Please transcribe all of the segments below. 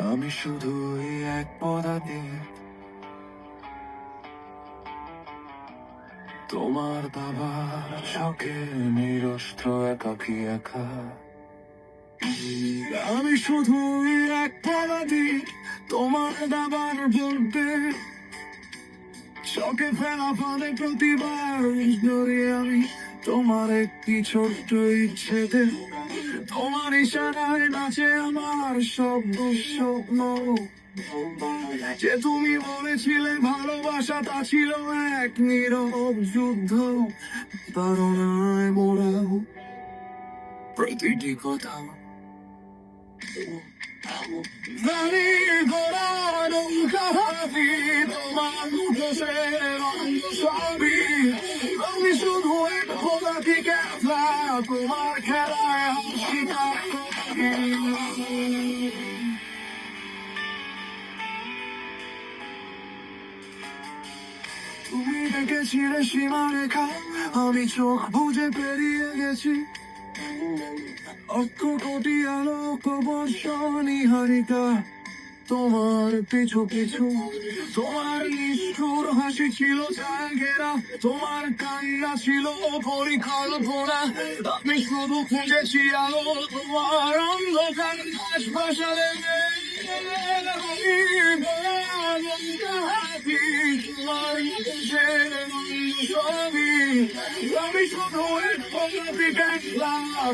আমি শুধুই এক পদাতি, তোমার বাবার চোখে নিরস্ত্র একাকি একা। আমি শুধুই এক পদাতি, তোমার দাবার বলতে চোখে ফেলা ফলে প্রতিবার ধরে আমি তোমার একটি ছোট্ট ইচ্ছেতে, তোমার ইশারায় নাচে আমার সব দুঃস্বপ্ন। যে তুমি বলেছিলে ভালোবাসা তা ছিল এক নীরব যুদ্ধ, তারণায় মোড়া প্রতিটি কথা দাঁড়িয়ে ঘোরা নৌকা হাতি, তোমার মুখোশের রঙ সবই। আমি শুধু এক পদাতি খেলা, তোমার খেলায় শিকার করি। তুমি দেখেছিলে সীমারেখা, আমি চোখ বুঝে পেরিয়ে গেছি। অক্ষ কোটি আলোক বর্ষণী হারিকা তোমার পিছু পিছু। তোমার নিষ্ঠুর হাসি ছিল জায়গেরা, তোমার কান্না ছিল পরিকল্পনা। আমি শুধু খুঁজেছি আলো, তোমার অন্ধকার ভাষালে আমি শুধু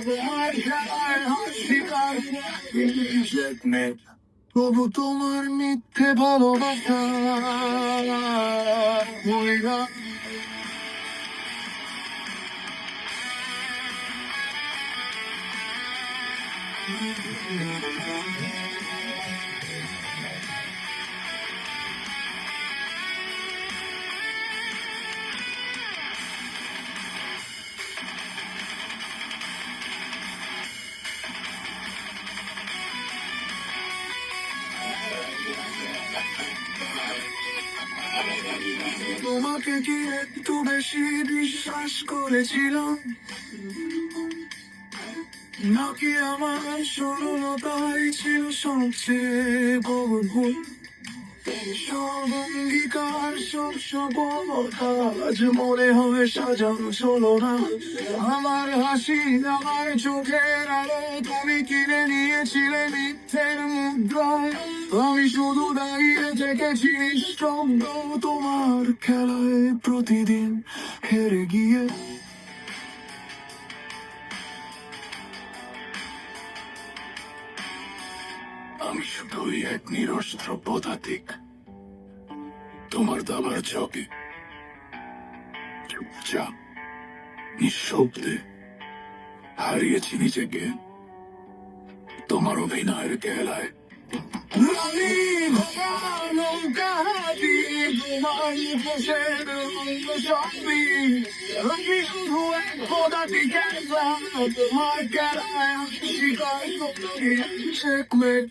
তোমার খেলায় হাসিকার তবু তোমার মিথ্যে ভালোবাসা মহিলা। তোমাকে কি একটু বেশি বিশ্বাস করেছিলাম, নাকি আমার সরলতাই ছিল সবচেয়ে বড় ভুল? সব অঙ্গীকার সব সফলতা আজ মনে হয় সাজানো চলো না। আমার হাসি আমার চোখের আলো তুমি কিনে নিয়েছিলে মিথ্যের মুদ্রা। আমি শুধু দাঁড়িয়ে থেকেছি নিঃশব্দ তোমার খেলায় প্রতিদিন হেরে গিয়ে। আমি শুধুই এক নিরস্ত্র পদাতিক, তোমার দাবার চকে চুপচাপ নিঃশব্দে হারিয়েছি নিজেকে তোমার অভিনয়ের খেলায়। আমি নৌকা হাতি, তোমার মুখোশের রঙ সবই। আমি শুধু এক পদাতি খেলা, তোমার খেলায় শিকার করি। চেকমেট।